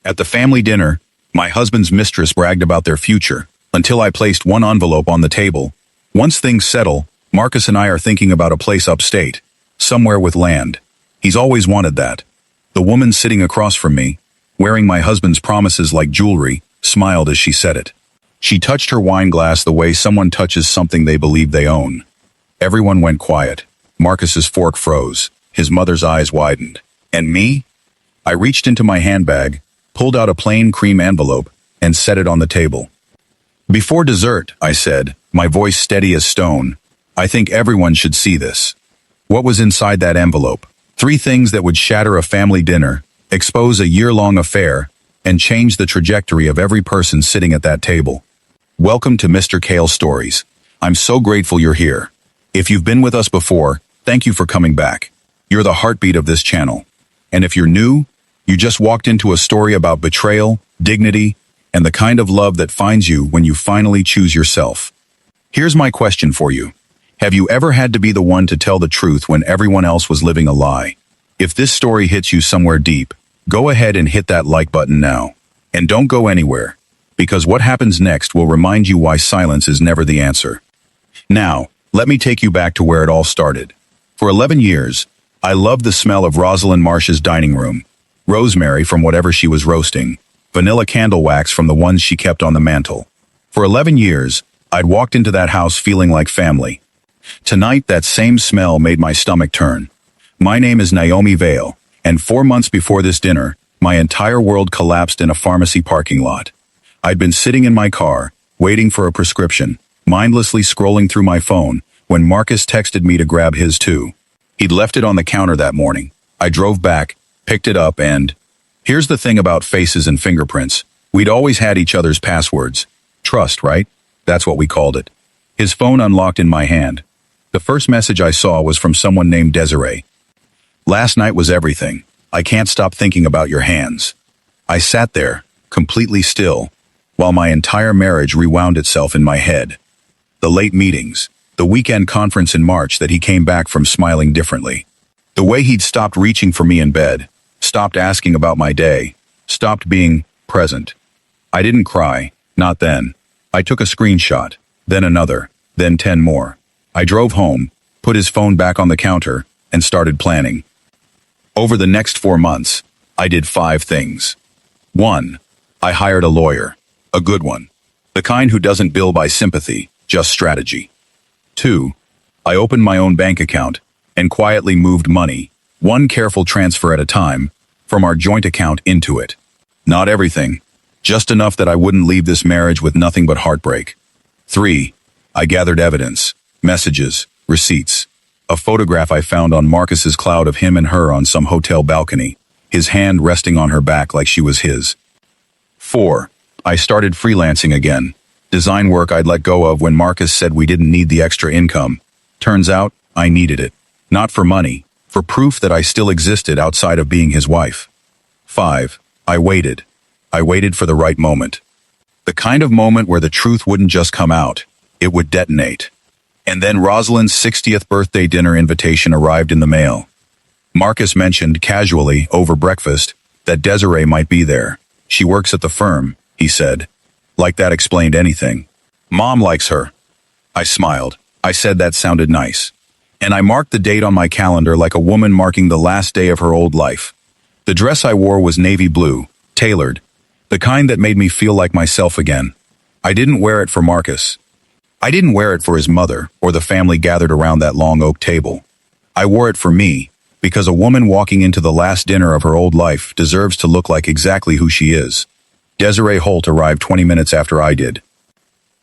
At the family dinner, my husband's mistress bragged about their future, until I placed one envelope on the table. Once things settle, Marcus and I are thinking about a place upstate, somewhere with land. He's always wanted that. The woman sitting across from me, wearing my husband's promises like jewelry, smiled as she said it. She touched her wine glass the way someone touches something they believe they own. Everyone went quiet. Marcus's fork froze. His mother's eyes widened. And me? I reached into my handbag, pulled out a plain cream envelope, and set it on the table. Before dessert, I said, my voice steady as stone, I think everyone should see this. What was inside that envelope? 3 things that would shatter a family dinner, expose a year-long affair, and change the trajectory of every person sitting at that table. Welcome to Mr. Cael Stories. I'm so grateful you're here. If you've been with us before, thank you for coming back. You're the heartbeat of this channel. And if you're new, you just walked into a story about betrayal, dignity, and the kind of love that finds you when you finally choose yourself. Here's my question for you. Have you ever had to be the one to tell the truth when everyone else was living a lie? If this story hits you somewhere deep, go ahead and hit that like button now. And don't go anywhere, because what happens next will remind you why silence is never the answer. Now, let me take you back to where it all started. For 11 years, I loved the smell of Rosalind Marsh's dining room. Rosemary from whatever she was roasting, vanilla candle wax from the ones she kept on the mantle. For 11 years, I'd walked into that house feeling like family. Tonight, that same smell made my stomach turn. My name is Naomi Vale, and 4 months before this dinner, my entire world collapsed in a pharmacy parking lot. I'd been sitting in my car, waiting for a prescription, mindlessly scrolling through my phone, when Marcus texted me to grab his too. He'd left it on the counter that morning. I drove back, picked it up, and here's the thing about faces and fingerprints. We'd always had each other's passwords. Trust, right? That's what we called it. His phone unlocked in my hand. The first message I saw was from someone named Desiree. Last night was everything. I can't stop thinking about your hands. I sat there, completely still, while my entire marriage rewound itself in my head. The late meetings, the weekend conference in March that he came back from smiling differently. The way he'd stopped reaching for me in bed, stopped asking about my day, stopped being present. I didn't cry, not then. I took a screenshot, then another, then 10 more. I drove home, put his phone back on the counter, and started planning. Over the next 4 months, I did 5 things. 1. I hired a lawyer, a good one, the kind who doesn't bill by sympathy, just strategy. 2. I opened my own bank account and quietly moved money, one careful transfer at a time, from our joint account into it. Not everything, just enough that I wouldn't leave this marriage with nothing but heartbreak. 3. I gathered evidence, messages, receipts. A photograph I found on Marcus's cloud of him and her on some hotel balcony, his hand resting on her back like she was his. 4. I started freelancing again. Design work I'd let go of when Marcus said we didn't need the extra income. Turns out, I needed it. Not for money, for proof that I still existed outside of being his wife. 5. I waited. I waited for the right moment. The kind of moment where the truth wouldn't just come out, it would detonate. And then Rosalind's 60th birthday dinner invitation arrived in the mail. Marcus mentioned casually, over breakfast, that Desiree might be there. She works at the firm, he said. Like that explained anything. Mom likes her. I smiled. I said that sounded nice. And I marked the date on my calendar like a woman marking the last day of her old life. The dress I wore was navy blue, tailored, the kind that made me feel like myself again. I didn't wear it for Marcus. I didn't wear it for his mother or the family gathered around that long oak table. I wore it for me, because a woman walking into the last dinner of her old life deserves to look like exactly who she is. Desiree Holt arrived 20 minutes after I did.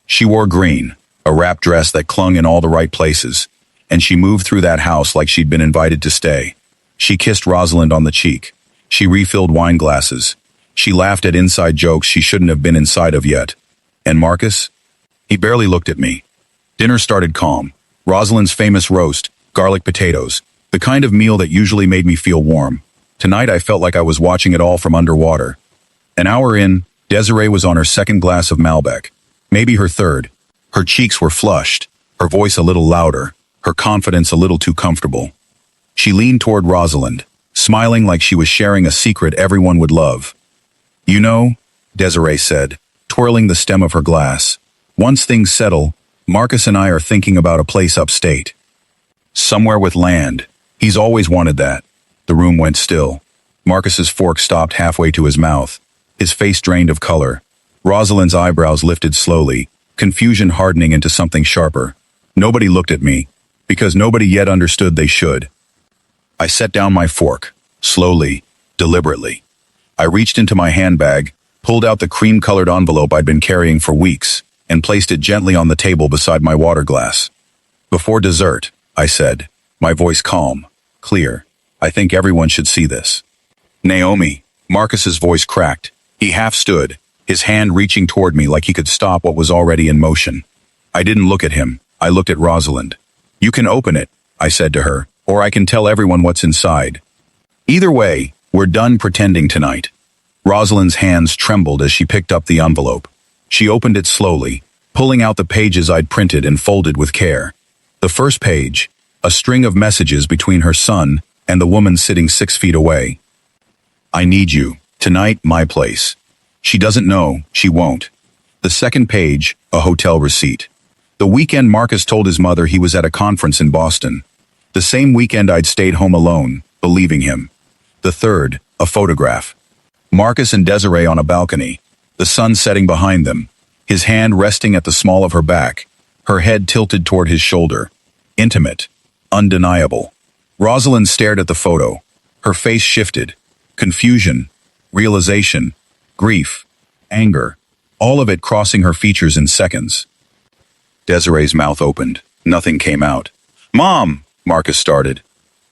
She wore green, a wrap dress that clung in all the right places, and she moved through that house like she'd been invited to stay. She kissed Rosalind on the cheek. She refilled wine glasses. She laughed at inside jokes she shouldn't have been inside of yet. And Marcus? He barely looked at me. Dinner started calm. Rosalind's famous roast, garlic potatoes, the kind of meal that usually made me feel warm. Tonight I felt like I was watching it all from underwater. An hour in, Desiree was on her second glass of Malbec, maybe her third. Her cheeks were flushed, her voice a little louder, her confidence a little too comfortable. She leaned toward Rosalind, smiling like she was sharing a secret everyone would love. You know, Desiree said, twirling the stem of her glass, once things settle, Marcus and I are thinking about a place upstate. Somewhere with land. He's always wanted that. The room went still. Marcus's fork stopped halfway to his mouth. His face drained of color. Rosalind's eyebrows lifted slowly, confusion hardening into something sharper. Nobody looked at me, because nobody yet understood they should. I set down my fork, slowly, deliberately. I reached into my handbag, pulled out the cream-colored envelope I'd been carrying for weeks, and placed it gently on the table beside my water glass. Before dessert, I said, my voice calm, clear. I think everyone should see this. Naomi, Marcus's voice cracked. He half stood, his hand reaching toward me like he could stop what was already in motion. I didn't look at him. I looked at Rosalind. You can open it, I said to her, or I can tell everyone what's inside. Either way, we're done pretending tonight. Rosalind's hands trembled as she picked up the envelope. She opened it slowly, pulling out the pages I'd printed and folded with care. The first page, a string of messages between her son and the woman sitting 6 feet away. I need you. Tonight, my place. She doesn't know. She won't. The second page, a hotel receipt. The weekend Marcus told his mother he was at a conference in Boston. The same weekend I'd stayed home alone, believing him. The third, a photograph. Marcus and Desiree on a balcony, the sun setting behind them, his hand resting at the small of her back, her head tilted toward his shoulder. Intimate. Undeniable. Rosalind stared at the photo. Her face shifted. Confusion, realization, grief, anger, all of it crossing her features in seconds. Desiree's mouth opened. Nothing came out. Mom, Marcus started.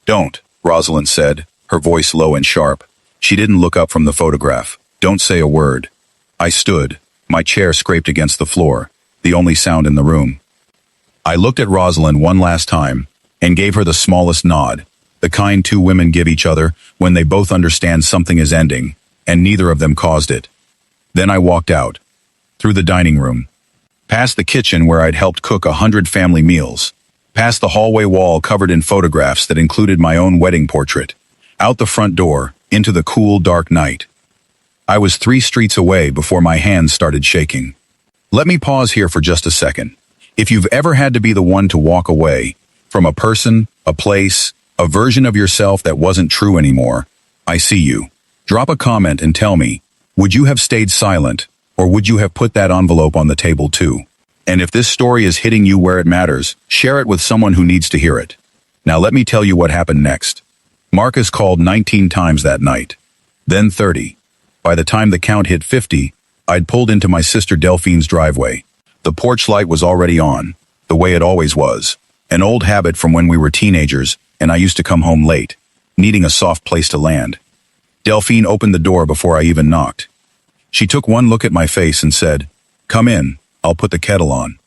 Don't, Rosalind said, her voice low and sharp. She didn't look up from the photograph. Don't say a word. I stood. My chair scraped against the floor, the only sound in the room. I looked at Rosalind one last time and gave her the smallest nod, the kind two women give each other when they both understand something is ending, and neither of them caused it. Then I walked out, through the dining room, past the kitchen where I'd helped cook 100 family meals, past the hallway wall covered in photographs that included my own wedding portrait, out the front door, into the cool, dark night. I was 3 streets away before my hands started shaking. Let me pause here for just a second. If you've ever had to be the one to walk away from a person, a place, a version of yourself that wasn't true anymore, I see you. Drop a comment and tell me, would you have stayed silent, or would you have put that envelope on the table too? And if this story is hitting you where it matters, share it with someone who needs to hear it. Now let me tell you what happened next. Marcus called 19 times that night, then 30. By the time the count hit 50, I'd pulled into my sister Delphine's driveway. The porch light was already on, the way it always was, an old habit from when we were teenagers, and I used to come home late, needing a soft place to land. Delphine opened the door before I even knocked. She took one look at my face and said, "Come in, I'll put the kettle on."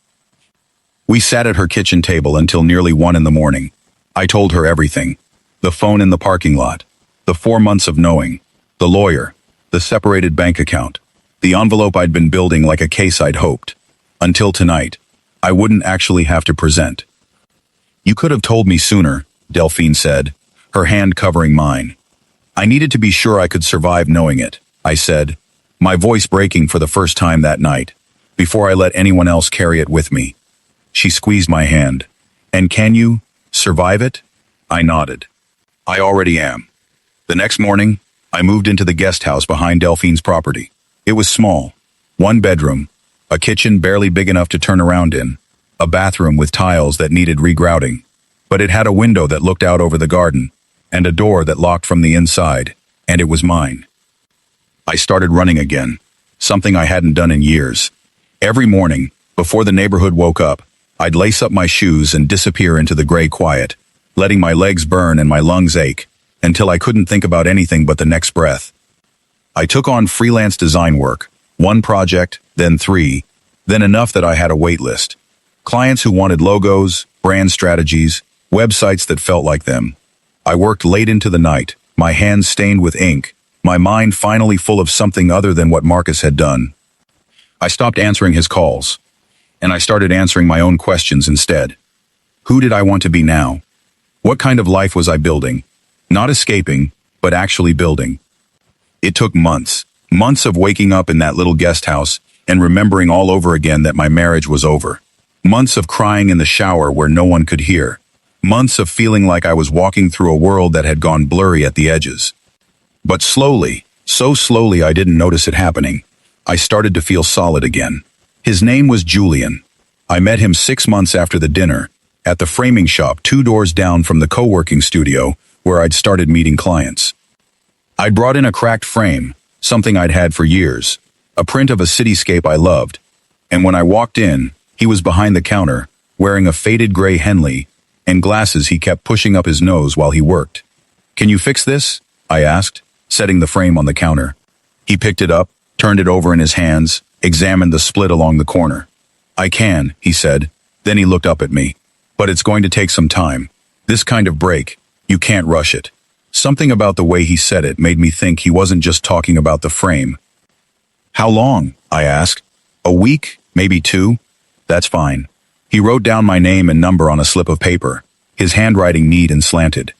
We sat at her kitchen table until nearly 1 in the morning. I told her everything. The phone in the parking lot, the 4 months of knowing, the lawyer, the separated bank account, the envelope I'd been building like a case I'd hoped. Until tonight, I wouldn't actually have to present. You could have told me sooner, Delphine said, her hand covering mine. I needed to be sure I could survive knowing it, I said, my voice breaking for the first time that night, before I let anyone else carry it with me. She squeezed my hand. And can you survive it? I nodded. I already am. The next morning, I moved into the guest house behind Delphine's property. It was small. 1 bedroom, a kitchen barely big enough to turn around in, a bathroom with tiles that needed regrouting. But it had a window that looked out over the garden, and a door that locked from the inside, and it was mine. I started running again, something I hadn't done in years. Every morning, before the neighborhood woke up, I'd lace up my shoes and disappear into the gray quiet, letting my legs burn and my lungs ache, until I couldn't think about anything but the next breath. I took on freelance design work, 1 project, then 3, then enough that I had a wait list. Clients who wanted logos, brand strategies, websites that felt like them. I worked late into the night, my hands stained with ink, my mind finally full of something other than what Marcus had done. I stopped answering his calls, and I started answering my own questions instead. Who did I want to be now? What kind of life was I building? Not escaping, but actually building. It took months, Months of waking up in that little guest house and remembering all over again that my marriage was over. Months of crying in the shower where no one could hear. Months of feeling like I was walking through a world that had gone blurry at the edges. But slowly, so slowly I didn't notice it happening, I started to feel solid again. His name was Julian. I met him 6 months after the dinner, at the framing shop 2 doors down from the co-working studio where I'd started meeting clients. I'd brought in a cracked frame, something I'd had for years, a print of a cityscape I loved, and when I walked in, he was behind the counter, wearing a faded gray Henley, and glasses he kept pushing up his nose while he worked. "Can you fix this?" I asked, setting the frame on the counter. He picked it up, turned it over in his hands, examined the split along the corner. "I can," he said. Then he looked up at me. "But it's going to take some time. This kind of break, you can't rush it." Something about the way he said it made me think he wasn't just talking about the frame. "How long?" I asked. "A week, maybe 2. "That's fine." He wrote down my name and number on a slip of paper, his handwriting neat and slanted.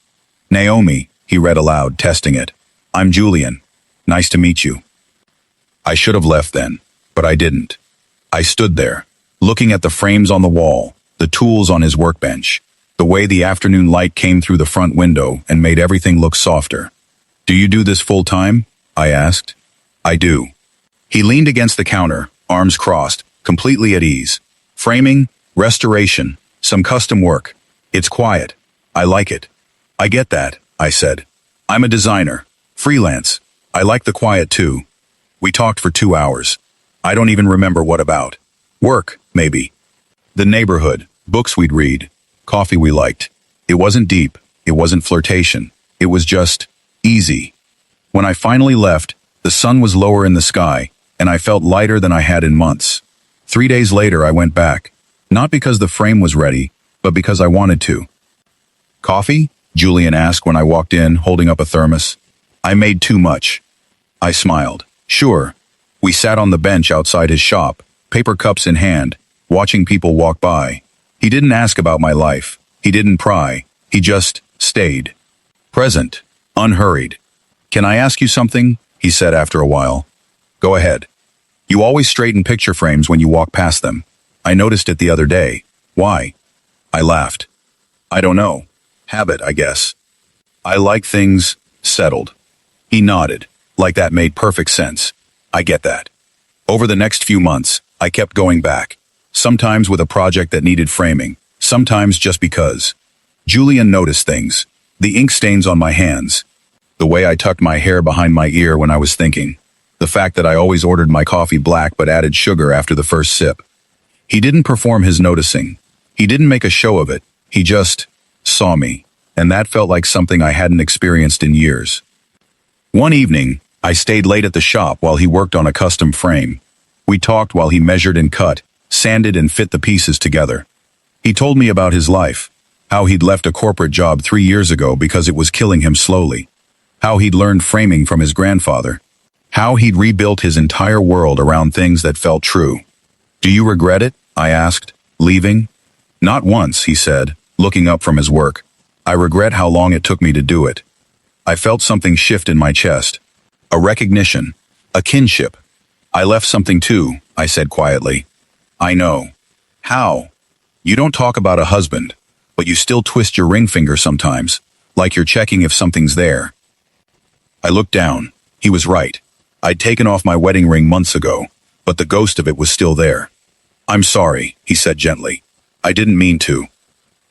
"Naomi," he read aloud, testing it. "I'm Julian. Nice to meet you." I should have left then, but I didn't. I stood there, looking at the frames on the wall, the tools on his workbench, the way the afternoon light came through the front window and made everything look softer. "Do you do this full time?" I asked. "I do." He leaned against the counter, arms crossed, completely at ease. "Framing, restoration, some custom work. It's quiet. I like it." "I get that," I said. "I'm a designer. Freelance. I like the quiet too." We talked for 2 hours. I don't even remember what about. Work, maybe. The neighborhood, books we'd read, coffee we liked. It wasn't deep. It wasn't flirtation. It was just easy. When I finally left, the sun was lower in the sky, and I felt lighter than I had in months. 3 days later, I went back. Not because the frame was ready, but because I wanted to. "Coffee?" Julian asked when I walked in, holding up a thermos. I made too much. I smiled. "Sure." We sat on the bench outside his shop, paper cups in hand, watching people walk by. He didn't ask about my life. He didn't pry. He just stayed. Present. Unhurried. "Can I ask you something?" he said after a while. "Go ahead." "You always straighten picture frames when you walk past them. I noticed it the other day. Why?" I laughed. "I don't know. Habit, I guess. I like things settled." He nodded, like that made perfect sense. "I get that." Over the next few months, I kept going back. Sometimes with a project that needed framing, sometimes just because. Julian noticed things. The ink stains on my hands. The way I tucked my hair behind my ear when I was thinking. The fact that I always ordered my coffee black but added sugar after the first sip. He didn't perform his noticing. He didn't make a show of it. He just saw me, and that felt like something I hadn't experienced in years. One evening, I stayed late at the shop while he worked on a custom frame. We talked while he measured and cut, sanded and fit the pieces together. He told me about his life, how he'd left a corporate job 3 years ago because it was killing him slowly, how he'd learned framing from his grandfather, how he'd rebuilt his entire world around things that felt true. "Do you regret it?" I asked, "leaving?" "Not once," he said, looking up from his work. "I regret how long it took me to do it." I felt something shift in my chest. A recognition. A kinship. "I left something too," I said quietly. "I know." "How?" "You don't talk about a husband, but you still twist your ring finger sometimes, like you're checking if something's there." I looked down. He was right. I'd taken off my wedding ring months ago, but the ghost of it was still there. "I'm sorry," he said gently. "I didn't mean to."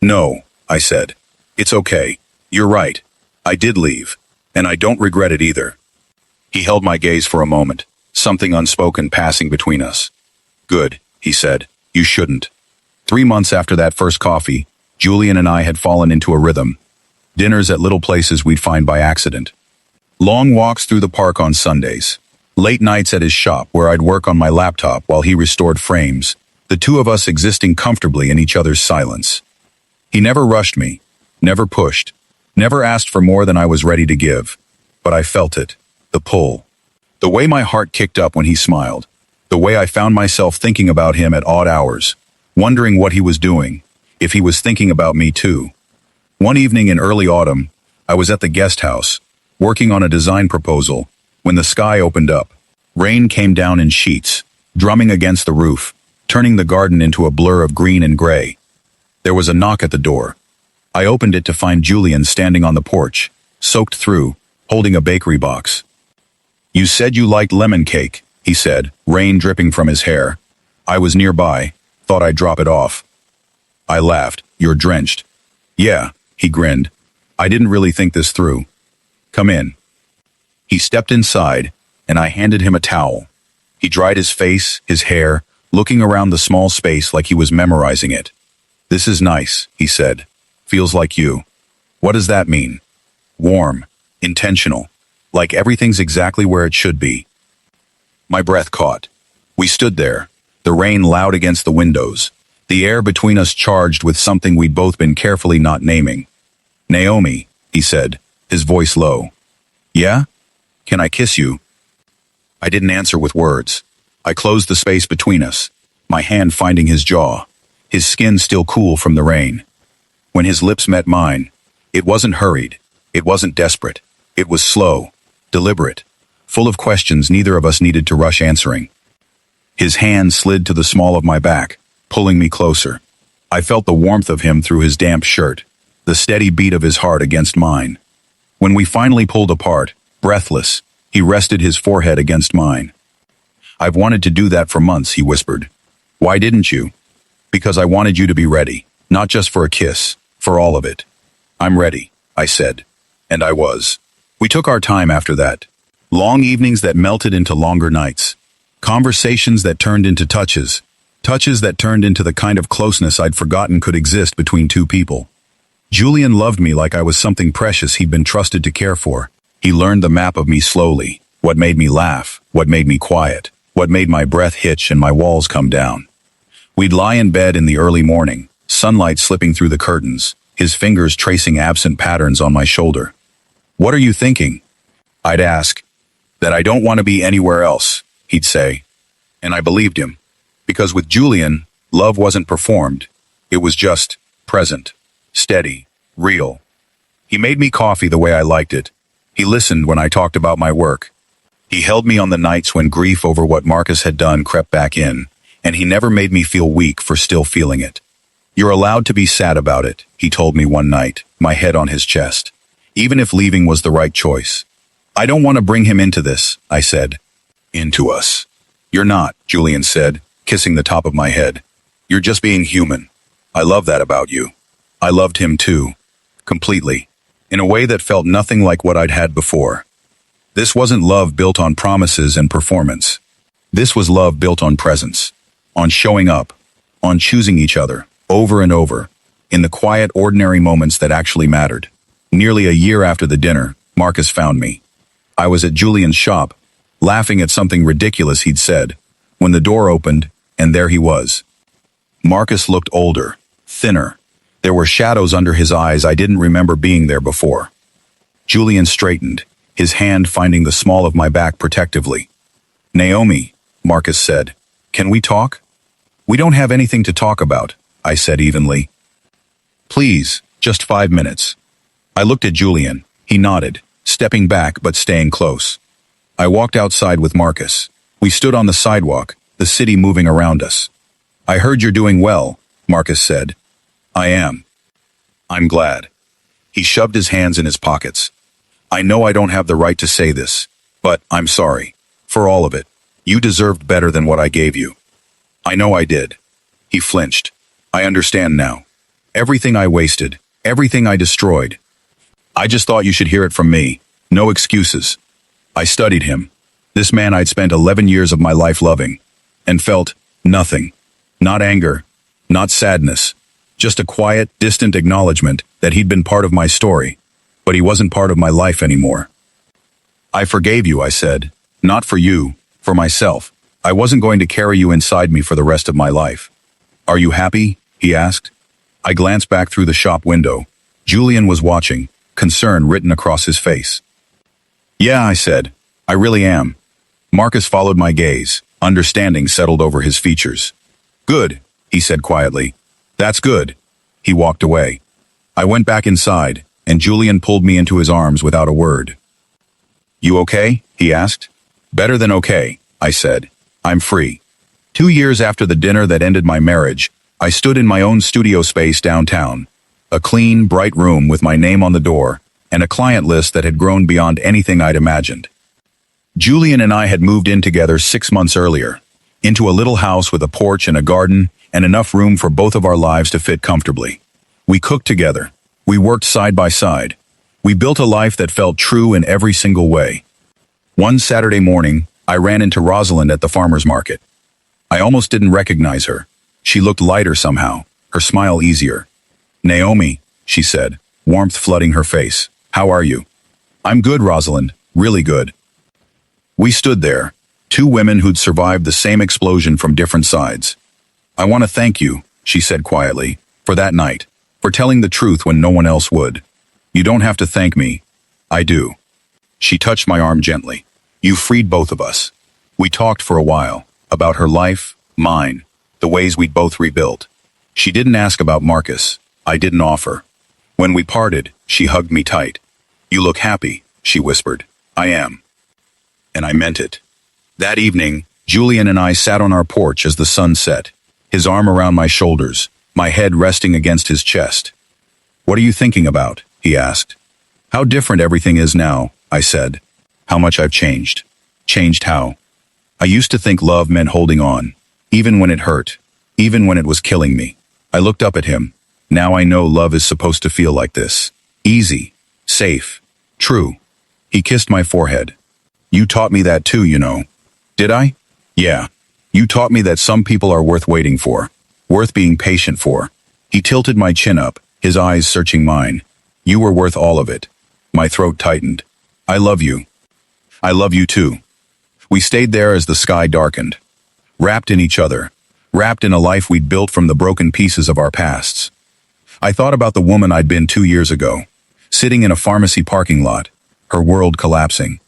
"No," I said. "It's okay. You're right. I did leave, and I don't regret it either." He held my gaze for a moment, something unspoken passing between us. "Good," he said. "You shouldn't." 3 months after that first coffee, Julian and I had fallen into a rhythm. Dinners at little places we'd find by accident. Long walks through the park on Sundays. Late nights at his shop where I'd work on my laptop while he restored frames, the two of us existing comfortably in each other's silence. He never rushed me, never pushed, never asked for more than I was ready to give. But I felt it, the pull. The way my heart kicked up when he smiled. The way I found myself thinking about him at odd hours, wondering what he was doing, if he was thinking about me too. One evening in early autumn, I was at the guest house, working on a design proposal, when the sky opened up, Rain came down in sheets, drumming against the roof, turning the garden into a blur of green and gray. There was a knock at the door. I opened it to find Julian standing on the porch, soaked through, holding a bakery box. "You said you liked lemon cake," he said, rain dripping from his hair. I was nearby, thought I'd drop it off. I laughed. "You're drenched." "Yeah," he grinned. "I didn't really think this through. Come in." He stepped inside, and I handed him a towel. He dried his face, his hair, looking around the small space like he was memorizing it. "This is nice," he said. "Feels like you." "What does that mean?" "Warm, intentional, like everything's exactly where it should be." My breath caught. We stood there, the rain loud against the windows, the air between us charged with something we'd both been carefully not naming. "Naomi," he said, his voice low. "Yeah? Can I kiss you?" I didn't answer with words. I closed the space between us, my hand finding his jaw, his skin still cool from the rain. When his lips met mine, it wasn't hurried, it wasn't desperate, it was slow, deliberate, full of questions neither of us needed to rush answering. His hand slid to the small of my back, pulling me closer. I felt the warmth of him through his damp shirt, the steady beat of his heart against mine. When we finally pulled apart, breathless, he rested his forehead against mine. "I've wanted to do that for months," he whispered. "Why didn't you?" "Because I wanted you to be ready, not just for a kiss, for all of it." "I'm ready," I said. And I was. We took our time after that. Long evenings that melted into longer nights. Conversations that turned into touches. Touches that turned into the kind of closeness I'd forgotten could exist between two people. Julian loved me like I was something precious he'd been trusted to care for. He learned the map of me slowly, what made me laugh, what made me quiet, what made my breath hitch and my walls come down. We'd lie in bed in the early morning, sunlight slipping through the curtains, his fingers tracing absent patterns on my shoulder. "What are you thinking?" I'd ask. "That I don't want to be anywhere else," he'd say. And I believed him. Because with Julian, love wasn't performed. It was just present, steady, real. He made me coffee the way I liked it. He listened when I talked about my work. He held me on the nights when grief over what Marcus had done crept back in, and he never made me feel weak for still feeling it. "You're allowed to be sad about it," he told me one night, my head on his chest. "Even if leaving was the right choice." "I don't want to bring him into this," I said. "Into us." "You're not," Julian said, kissing the top of my head. "You're just being human. I love that about you." I loved him too. Completely. In a way that felt nothing like what I'd had before. This wasn't love built on promises and performance. This was love built on presence. On showing up. On choosing each other, over and over. In the quiet, ordinary moments that actually mattered. Nearly a year after the dinner, Marcus found me. I was at Julian's shop, laughing at something ridiculous he'd said, when the door opened, and there he was. Marcus looked older, thinner. There were shadows under his eyes I didn't remember being there before. Julian straightened, his hand finding the small of my back protectively. "Naomi," Marcus said, "can we talk?" "We don't have anything to talk about," I said evenly. "Please, just 5 minutes." I looked at Julian. He nodded, stepping back but staying close. I walked outside with Marcus. We stood on the sidewalk, the city moving around us. "I heard you're doing well," Marcus said. "I am. I'm glad." He shoved his hands in his pockets. "I know I don't have the right to say this, but I'm sorry. For all of it. You deserved better than what I gave you." "I know I did." He flinched. "I understand now. Everything I wasted, everything I destroyed. I just thought you should hear it from me. No excuses." I studied him. This man I'd spent 11 years of my life loving. And felt nothing. Not anger. Not sadness. Just a quiet, distant acknowledgement that he'd been part of my story, but he wasn't part of my life anymore. "I forgave you," I said. "Not for you, for myself. I wasn't going to carry you inside me for the rest of my life." "Are you happy?" he asked. I glanced back through the shop window. Julian was watching, concern written across his face. "Yeah," I said. "I really am." Marcus followed my gaze. Understanding settled over his features. "Good," he said quietly. "That's good." He walked away. I went back inside, and Julian pulled me into his arms without a word. "You okay?" he asked. "Better than okay," I said. I'm free. 2 years after the dinner that ended my marriage, I stood in my own studio space downtown. A clean, bright room with my name on the door, and a client list that had grown beyond anything I'd imagined. Julian and I had moved in together 6 months earlier, into a little house with a porch and a garden, and enough room for both of our lives to fit comfortably. We cooked together. We worked side by side. We built a life that felt true in every single way. One Saturday morning, I ran into Rosalind at the farmer's market. I almost didn't recognize her. She looked lighter somehow, her smile easier. "Naomi," she said, warmth flooding her face. "How are you?" "I'm good, Rosalind, really good." We stood there, two women who'd survived the same explosion from different sides. "I want to thank you," she said quietly, "for that night, for telling the truth when no one else would. You don't have to thank me. I do." She touched my arm gently. "You freed both of us." We talked for a while, about her life, mine, the ways we'd both rebuilt. She didn't ask about Marcus. I didn't offer. When we parted, she hugged me tight. "You look happy," she whispered. "I am." And I meant it. That evening, Julian and I sat on our porch as the sun set, his arm around my shoulders, my head resting against his chest. "What are you thinking about?" he asked. "How different everything is now," I said. "How much I've changed." "Changed how?" "I used to think love meant holding on, even when it hurt, even when it was killing me." I looked up at him. "Now I know love is supposed to feel like this. Easy, safe, true." He kissed my forehead. "You taught me that too, you know." "Did I?" "Yeah. You taught me that some people are worth waiting for, worth being patient for." He tilted my chin up, his eyes searching mine. "You were worth all of it." My throat tightened. "I love you." "I love you too." We stayed there as the sky darkened, wrapped in each other, wrapped in a life we'd built from the broken pieces of our pasts. I thought about the woman I'd been 2 years ago, sitting in a pharmacy parking lot, her world collapsing.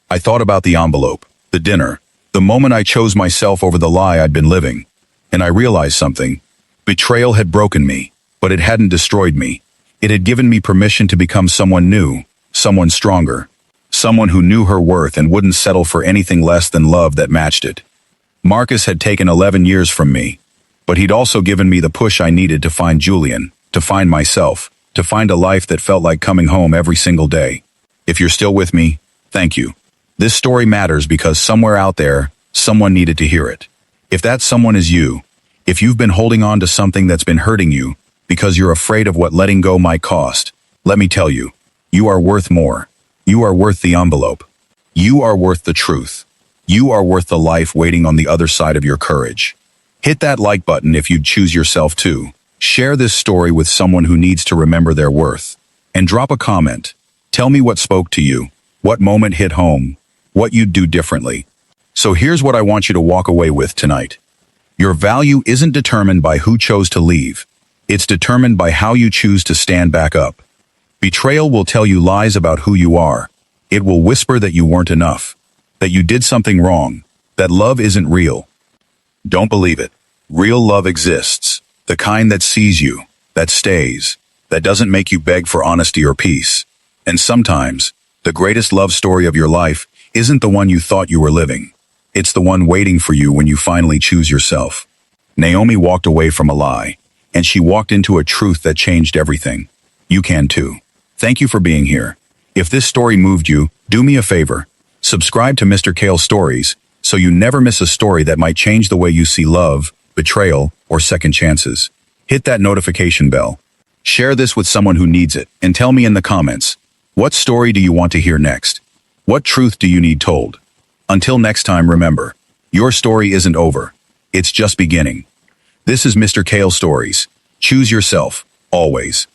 I thought about the envelope, the dinner, the moment I chose myself over the lie I'd been living, and I realized something. Betrayal had broken me, but it hadn't destroyed me. It had given me permission to become someone new, someone stronger, someone who knew her worth and wouldn't settle for anything less than love that matched it. Marcus had taken 11 years from me, but he'd also given me the push I needed to find Julian, to find myself, to find a life that felt like coming home every single day. If you're still with me, thank you. This story matters because somewhere out there, someone needed to hear it. If that someone is you, if you've been holding on to something that's been hurting you because you're afraid of what letting go might cost, let me tell you, you are worth more. You are worth the envelope. You are worth the truth. You are worth the life waiting on the other side of your courage. Hit that like button if you'd choose yourself too. Share this story with someone who needs to remember their worth. And drop a comment. Tell me what spoke to you, what moment hit home, what you'd do differently. So here's what I want you to walk away with tonight. Your value isn't determined by who chose to leave. It's determined by how you choose to stand back up. Betrayal will tell you lies about who you are. It will whisper that you weren't enough, that you did something wrong, that love isn't real. Don't believe it. Real love exists. The kind that sees you, that stays, that doesn't make you beg for honesty or peace. And sometimes, the greatest love story of your life isn't the one you thought you were living. It's the one waiting for you when you finally choose yourself. Naomi walked away from a lie, and she walked into a truth that changed everything. You can too. Thank you for being here. If this story moved you, do me a favor. Subscribe to Mr. Cael Stories so you never miss a story that might change the way you see love, betrayal, or second chances. Hit that notification bell. Share this with someone who needs it, and tell me in the comments, what story do you want to hear next? What truth do you need told? Until next time, remember, your story isn't over. It's just beginning. This is Mr. Cael Stories. Choose yourself, always.